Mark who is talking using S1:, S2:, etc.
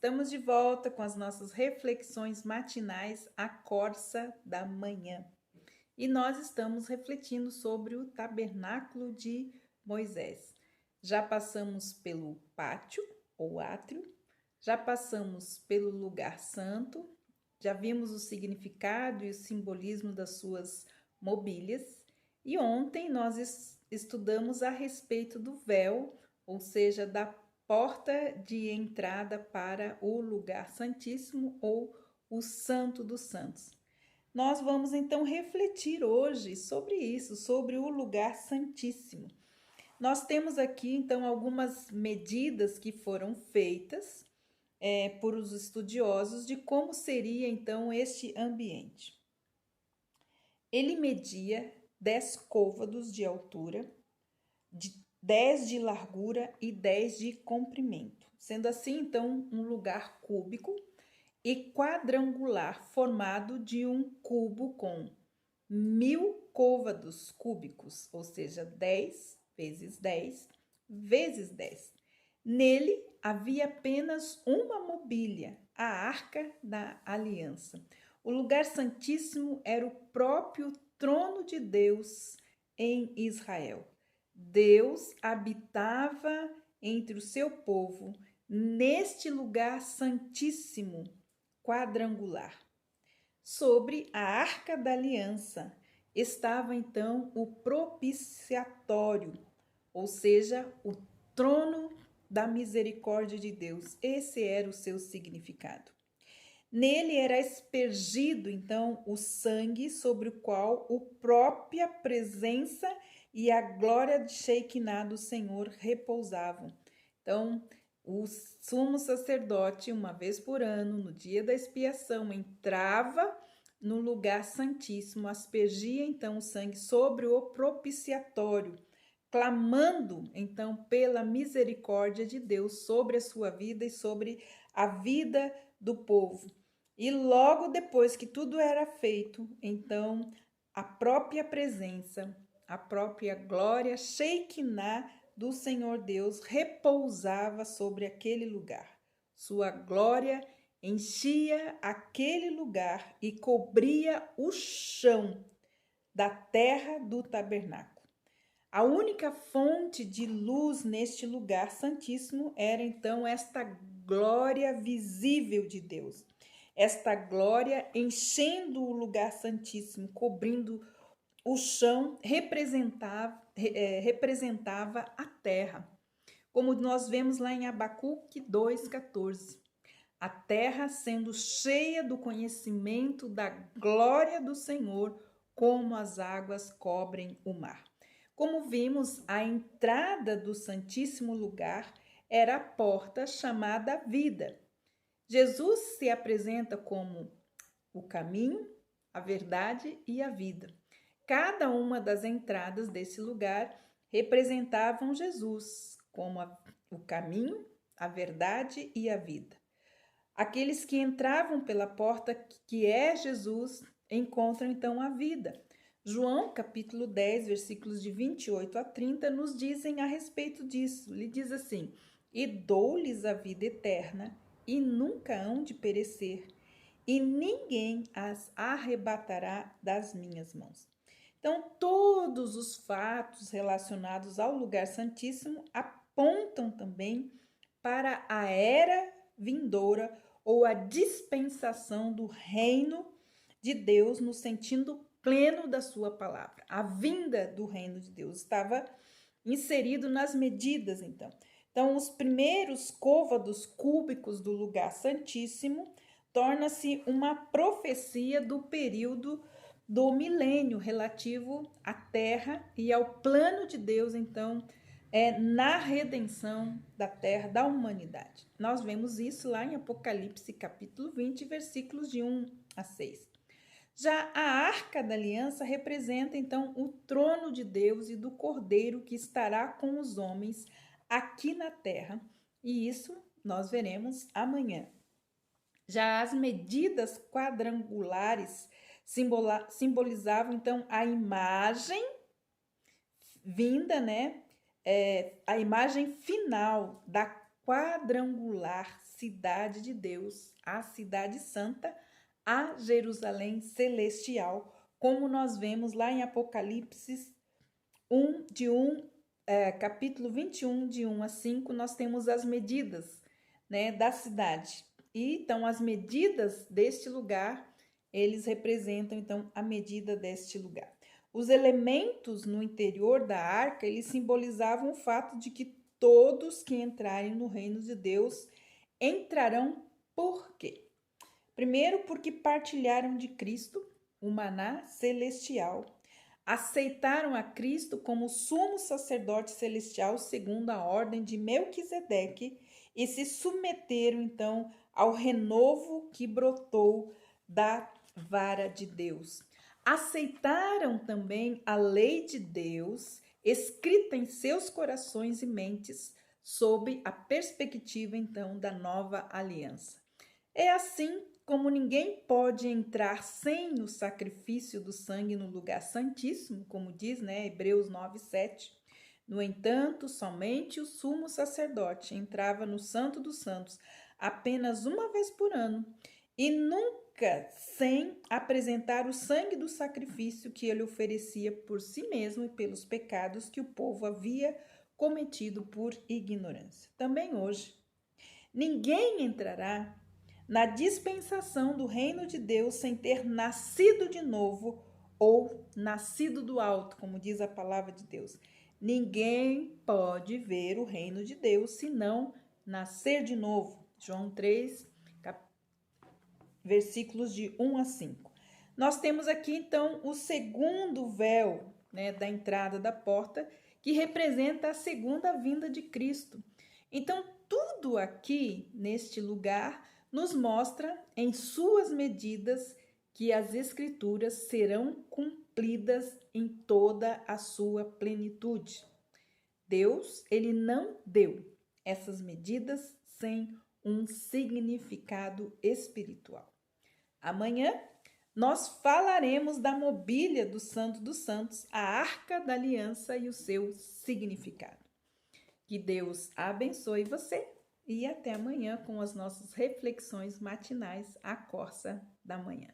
S1: Estamos de volta com as nossas reflexões matinais à Corsa da Manhã. E nós estamos refletindo sobre o tabernáculo de Moisés. Já passamos pelo pátio ou átrio, já passamos pelo lugar santo, já vimos o significado e o simbolismo das suas mobílias. E ontem nós estudamos a respeito do véu, ou seja, da porta de entrada para o lugar santíssimo ou o Santo dos Santos. Nós vamos então refletir hoje sobre isso, sobre o lugar santíssimo. Nós temos aqui então algumas medidas que foram feitas por os estudiosos de como seria então este ambiente. Ele media 10 côvados de altura, 10 de largura e 10 de comprimento, sendo assim então um lugar cúbico e quadrangular formado de um cubo com 1000 côvados cúbicos, ou seja, 10 vezes 10 vezes 10. Nele havia apenas uma mobília, a Arca da Aliança. O lugar santíssimo era o próprio trono de Deus em Israel. Deus habitava entre o seu povo neste lugar santíssimo quadrangular. Sobre a Arca da Aliança estava então o propiciatório, ou seja, o trono da misericórdia de Deus. Esse era o seu significado. Nele era aspergido então o sangue sobre o qual a própria presença e a glória de Shekinah do Senhor repousavam. Então, o sumo sacerdote, uma vez por ano, no dia da expiação, entrava no lugar santíssimo, aspergia então o sangue sobre o propiciatório, clamando então pela misericórdia de Deus sobre a sua vida e sobre a vida do povo. E logo depois que tudo era feito, então a própria presença, a própria glória, Shekinah do Senhor Deus repousava sobre aquele lugar. Sua glória enchia aquele lugar e cobria o chão da terra do tabernáculo. A única fonte de luz neste lugar santíssimo era então esta glória visível de Deus. Esta glória enchendo o lugar santíssimo, cobrindo o chão, representava a terra. Como nós vemos lá em Abacuque 2,14. A terra sendo cheia do conhecimento da glória do Senhor, como as águas cobrem o mar. Como vimos, a entrada do Santíssimo Lugar era a porta chamada Vida. Jesus se apresenta como o caminho, a verdade e a vida. Cada uma das entradas desse lugar representavam Jesus como o caminho, a verdade e a vida. Aqueles que entravam pela porta que é Jesus encontram então a vida. João, capítulo 10, versículos de 28 a 30, nos dizem a respeito disso. Ele diz assim: e dou-lhes a vida eterna, e nunca hão de perecer, e ninguém as arrebatará das minhas mãos. Então, todos os fatos relacionados ao lugar santíssimo apontam também para a era vindoura ou a dispensação do reino de Deus no sentido pleno da sua palavra. A vinda do reino de Deus estava inserido nas medidas, então. Então, os primeiros côvados cúbicos do lugar santíssimo torna-se uma profecia do período do milênio relativo à terra e ao plano de Deus, então, na redenção da terra, da humanidade. Nós vemos isso lá em Apocalipse, capítulo 20, versículos de 1 a 6. Já a Arca da Aliança representa, então, o trono de Deus e do Cordeiro que estará com os homens aqui na terra, e isso nós veremos amanhã. Já as medidas quadrangulares simbolizavam, então, a imagem vinda, a imagem final da quadrangular cidade de Deus, a cidade santa, a Jerusalém celestial, como nós vemos lá em Apocalipse capítulo 21, de 1 a 5, nós temos as medidas, né, da cidade. E então as medidas deste lugar, eles representam então a medida deste lugar. Os elementos no interior da arca, eles simbolizavam o fato de que todos que entrarem no reino de Deus entrarão por quê? Primeiro, porque partilharam de Cristo, o maná celestial, aceitaram a Cristo como sumo sacerdote celestial segundo a ordem de Melquisedeque e se submeteram então ao renovo que brotou da vara de Deus. Aceitaram também a lei de Deus escrita em seus corações e mentes sob a perspectiva então da nova aliança. É assim como ninguém pode entrar sem o sacrifício do sangue no lugar santíssimo, como diz, né, Hebreus 9:7. No entanto, somente o sumo sacerdote entrava no Santo dos Santos apenas uma vez por ano e nunca sem apresentar o sangue do sacrifício que ele oferecia por si mesmo e pelos pecados que o povo havia cometido por ignorância. Também hoje, ninguém entrará na dispensação do reino de Deus sem ter nascido de novo ou nascido do alto, como diz a palavra de Deus. Ninguém pode ver o reino de Deus se não nascer de novo. João 3, versículos de 1 a 5. Nós temos aqui, então, o segundo véu, né, da entrada da porta, que representa a segunda vinda de Cristo. Então, tudo aqui, neste lugar, nos mostra, em suas medidas, que as Escrituras serão cumpridas em toda a sua plenitude. Deus, ele não deu essas medidas sem um significado espiritual. Amanhã, nós falaremos da mobília do Santo dos Santos, a Arca da Aliança e o seu significado. Que Deus abençoe você e até amanhã com as nossas reflexões matinais, a Corsa da Manhã.